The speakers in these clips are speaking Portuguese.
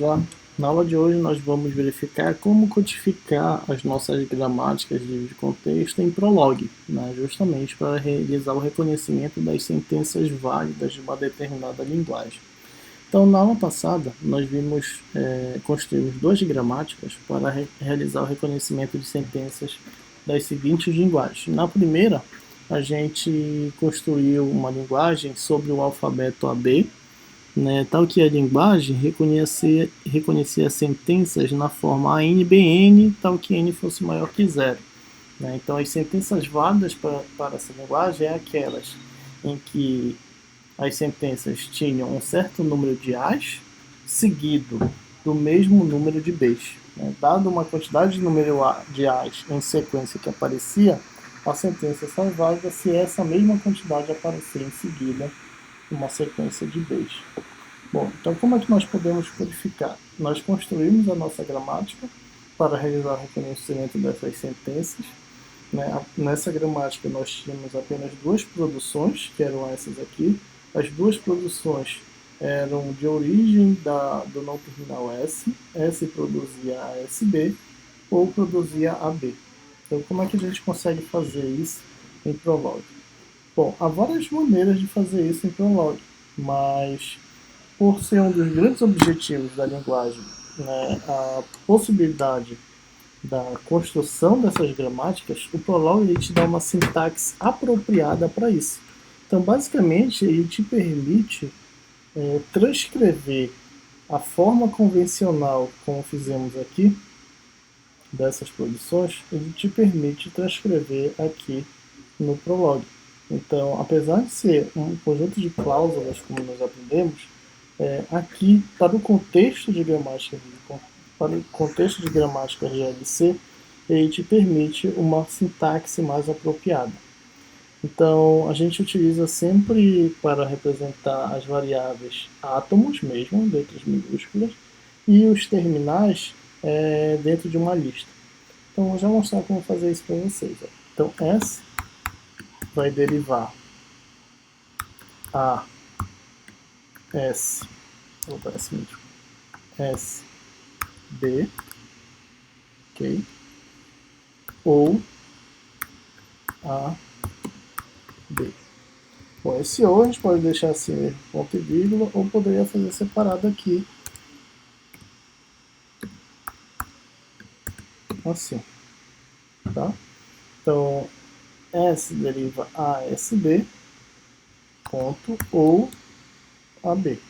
Olá. Na aula de hoje nós vamos verificar como codificar as nossas gramáticas de contexto em Prolog, né, justamente para realizar o reconhecimento das sentenças válidas de uma determinada linguagem. Então, na aula passada, nós construímos duas gramáticas para realizar o reconhecimento de sentenças das seguintes linguagens. Na primeira, a gente construiu uma linguagem sobre o alfabeto AB, né, tal que a linguagem reconhecia sentenças na forma ANBN, tal que n fosse maior que zero. Né? Então, as sentenças válidas para essa linguagem é aquelas em que as sentenças tinham um certo número de A's seguido do mesmo número de B's. Né? Dado uma quantidade de número de A's em sequência que aparecia, a sentença só é válida se essa mesma quantidade aparecer em seguida uma sequência de B's. Bom, então como é que nós podemos codificar? Nós construímos a nossa gramática para realizar o reconhecimento dessas sentenças. Né? Nessa gramática nós tínhamos apenas duas produções, que eram essas aqui. As duas produções eram de origem do não terminal S. S produzia ASB ou produzia AB. Então como é que a gente consegue fazer isso em Prolog? Bom, há várias maneiras de fazer isso em Prolog, mas por ser um dos grandes objetivos da linguagem, né, a possibilidade da construção dessas gramáticas, o Prolog ele te dá uma sintaxe apropriada para isso. Então, basicamente, ele te permite transcrever a forma convencional, como fizemos aqui, dessas produções, ele te permite transcrever aqui no Prolog. Então, apesar de ser um conjunto de cláusulas, como nós aprendemos, aqui, para o contexto de gramática GLC, ele te permite uma sintaxe mais apropriada. Então, a gente utiliza sempre para representar as variáveis átomos mesmo, letras minúsculas, e os terminais dentro de uma lista. Então, vou já mostrar como fazer isso para vocês. Ó. Então, S vai derivar a S, vou botar S mesmo, S, B, ok? Ou A, B. Bom, esse ou a gente pode deixar assim mesmo, ponto e vírgula, ou poderia fazer separado aqui, assim, tá? Então, S deriva a SB, ponto, ou AB.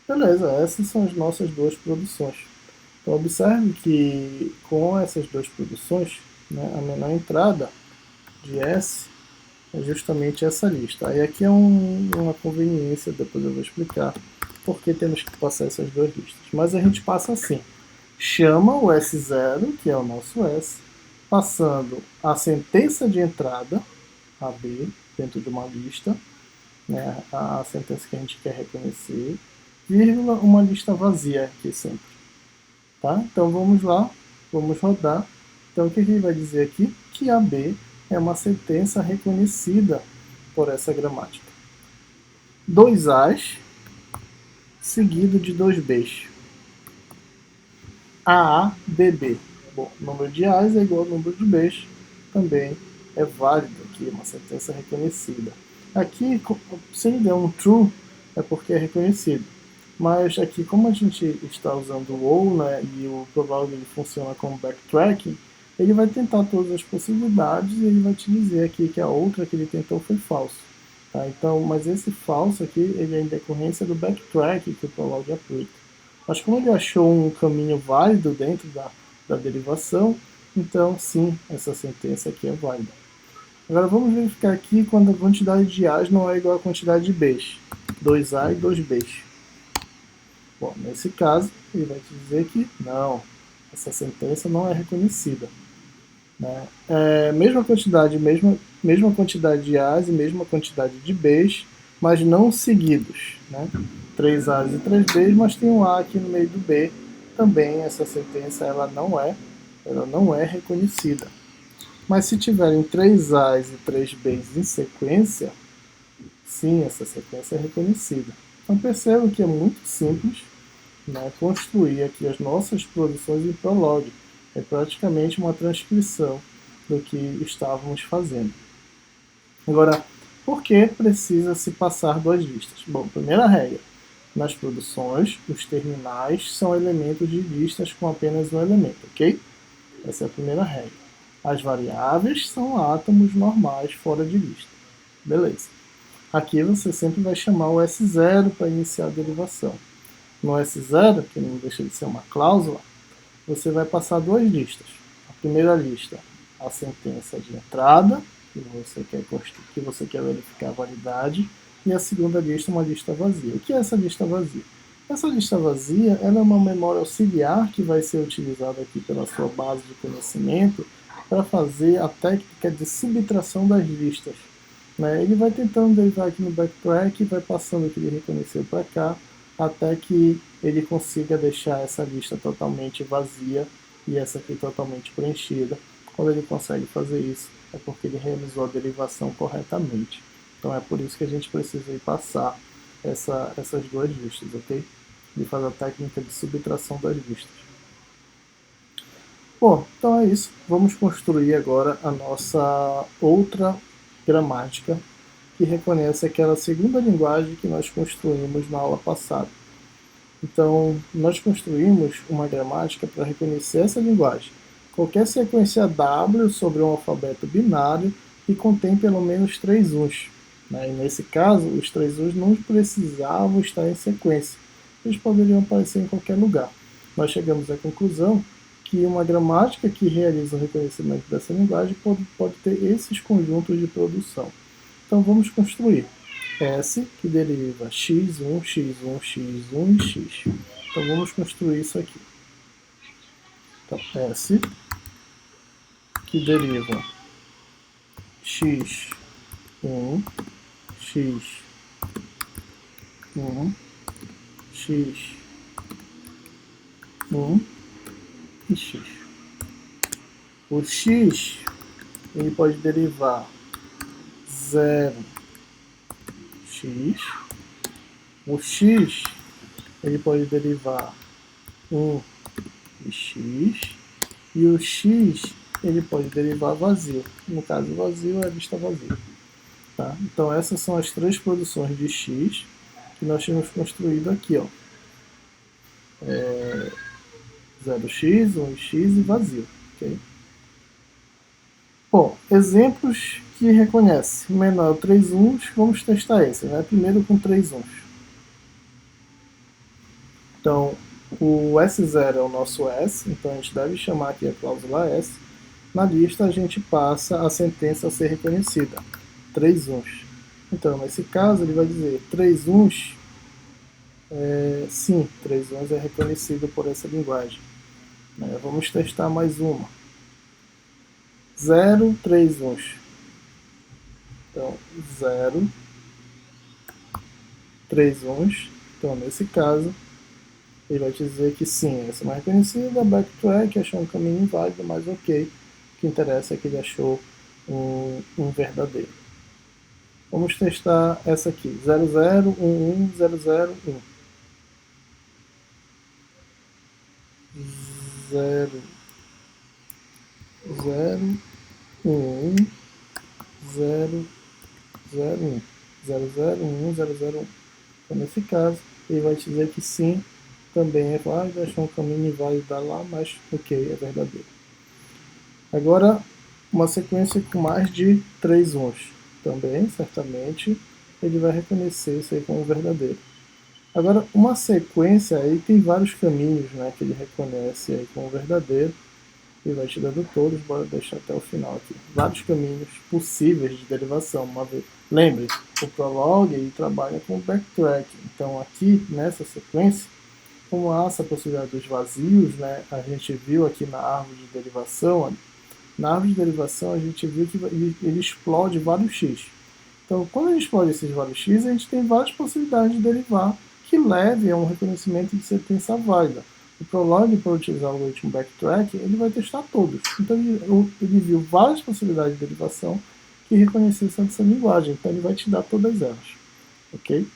Beleza, essas são as nossas duas produções. Então, observe que com essas duas produções, né, a menor entrada de S é justamente essa lista. Aí aqui é uma conveniência, depois eu vou explicar por que temos que passar essas duas listas. Mas a gente passa assim, chama o S0, que é o nosso S, passando a sentença de entrada, AB, dentro de uma lista, né, a sentença que a gente quer reconhecer, vírgula, uma lista vazia aqui sempre. Tá? Então vamos lá, vamos rodar. Então o que ele vai dizer aqui? Que AB é uma sentença reconhecida por essa gramática. 2 A's seguido de 2 B's. AABB. Bom, o número de A's é igual ao número de B's, também é válido aqui, uma sentença reconhecida. Aqui, se ele der um true, é porque é reconhecido. Mas aqui, como a gente está usando o ou, né, e o Prolog ele funciona como backtracking, ele vai tentar todas as possibilidades e ele vai te dizer aqui que a outra que ele tentou foi falso. Tá? Então, mas esse falso aqui ele é em decorrência do backtrack que o Prolog aplica. Mas como ele achou um caminho válido dentro da derivação, então sim, essa sentença aqui é válida. Agora vamos verificar aqui quando a quantidade de A's não é igual à quantidade de B's. 2A e 2B's. Bom, nesse caso, ele vai te dizer que não, essa sentença não é reconhecida. Né? Mesma quantidade de A's e mesma quantidade de B's, mas não seguidos. Né? 3 A's e 3 B's, mas tem um A aqui no meio do B. Também essa sentença ela não é reconhecida. Mas se tiverem 3 A's e 3 B's em sequência, sim, essa sequência é reconhecida. Então percebam que é muito simples. né, construir aqui as nossas produções em Prolog. É praticamente uma transcrição do que estávamos fazendo. Agora, por que precisa se passar duas listas? Bom, primeira regra, nas produções, os terminais são elementos de listas com apenas um elemento, ok? Essa é a primeira regra. As variáveis são átomos normais fora de lista. Beleza. Aqui você sempre vai chamar o S0 para iniciar a derivação. No S0, que não deixa de ser uma cláusula, você vai passar duas listas. A primeira lista, a sentença de entrada, que você quer verificar a validade, e a segunda lista, uma lista vazia. O que é essa lista vazia? Essa lista vazia ela é uma memória auxiliar que vai ser utilizada aqui pela sua base de conhecimento para fazer a técnica de subtração das listas. Né? Ele vai tentando derivar aqui no backtrack, vai passando o que ele reconheceu para cá, até que ele consiga deixar essa lista totalmente vazia e essa aqui totalmente preenchida. Quando ele consegue fazer isso, é porque ele realizou a derivação corretamente. Então é por isso que a gente precisa ir passar essas duas listas, ok? E fazer a técnica de subtração das listas. Bom, então é isso. Vamos construir agora a nossa outra gramática que reconhece aquela segunda linguagem que nós construímos na aula passada. Então, nós construímos uma gramática para reconhecer essa linguagem. Qualquer sequência W sobre um alfabeto binário que contém pelo menos 3 uns. Né? E nesse caso, os 3 uns não precisavam estar em sequência. Eles poderiam aparecer em qualquer lugar. Nós chegamos à conclusão que uma gramática que realiza o reconhecimento dessa linguagem pode ter esses conjuntos de produção. Então, vamos construir. S que deriva x1, x1, x1 e x. Então vamos construir isso aqui. Então, S que deriva x1, x1, x1 e x. O x ele pode derivar 0, x. O x ele pode derivar 1 e x. E o x ele pode derivar vazio. No caso, vazio é a lista vazia. Tá? Então essas são as três produções de x que nós tínhamos construído aqui. Ó. 0x, 1x e vazio. Okay? Bom, exemplos que reconhece menor 3 uns, vamos testar esse, né? Primeiro com 3 uns. Então, o S0 é o nosso S, então a gente deve chamar aqui a cláusula S. Na lista a gente passa a sentença a ser reconhecida, 3 uns. Então, nesse caso, ele vai dizer 3 uns, sim, 3 uns é reconhecido por essa linguagem. Vamos testar mais uma. 0, 3 uns. Então, 0, 3 uns. Então, nesse caso, ele vai dizer que sim, essa é uma reconhecida, backtrack, achou um caminho inválido, mas ok. O que interessa é que ele achou um verdadeiro. Vamos testar essa aqui, 00, 11, 00, 1. 0, 0, 1, 0, 0, 1. 0, 0, 1, 0, 0, 1. Então, nesse caso, ele vai dizer que sim, também é válido, achou um caminho inválido lá, mas ok, é verdadeiro. Agora, uma sequência com mais de 3 uns. Também, certamente, ele vai reconhecer isso aí como verdadeiro. Agora, uma sequência aí tem vários caminhos, né, que ele reconhece aí como verdadeiro e vai te dando todos, bora deixar até o final aqui. Vários caminhos possíveis de derivação. Lembre, o Prolog ele trabalha com backtrack. Então, aqui nessa sequência, como há essa possibilidade dos vazios, né, a gente viu aqui na árvore de derivação, olha, na árvore de derivação a gente viu que ele explode vários x. Então, quando a gente explode esses vários x, a gente tem várias possibilidades de derivar que leve a um reconhecimento de sentença válida. O Prolog, para utilizar o algoritmo backtrack, ele vai testar todos. Então, ele viu várias possibilidades de derivação que reconhecessem essa linguagem. Então, ele vai te dar todas elas. Ok?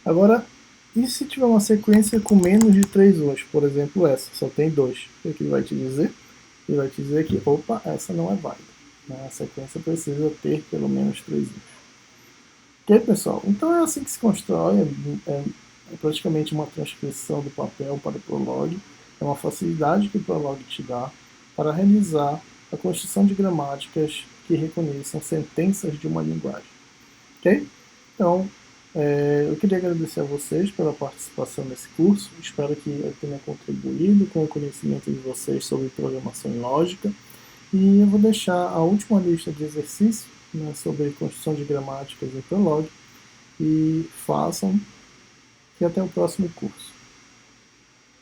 Agora, E se tiver uma sequência com menos de 3 1s, por exemplo essa, só tem 2, o que ele vai te dizer? Ele vai te dizer que, opa, essa não é válida. Né? A sequência precisa ter pelo menos 3 1s. Ok, pessoal? Então é assim que se constrói, é praticamente uma transcrição do papel para o Prolog, é uma facilidade que o Prolog te dá para realizar a construção de gramáticas que reconheçam sentenças de uma linguagem. Ok? Então, eu queria agradecer a vocês pela participação nesse curso, espero que eu tenha contribuído com o conhecimento de vocês sobre programação e lógica, e eu vou deixar a última lista de exercícios, né, sobre construção de gramáticas em Prolog, e façam, e até o próximo curso.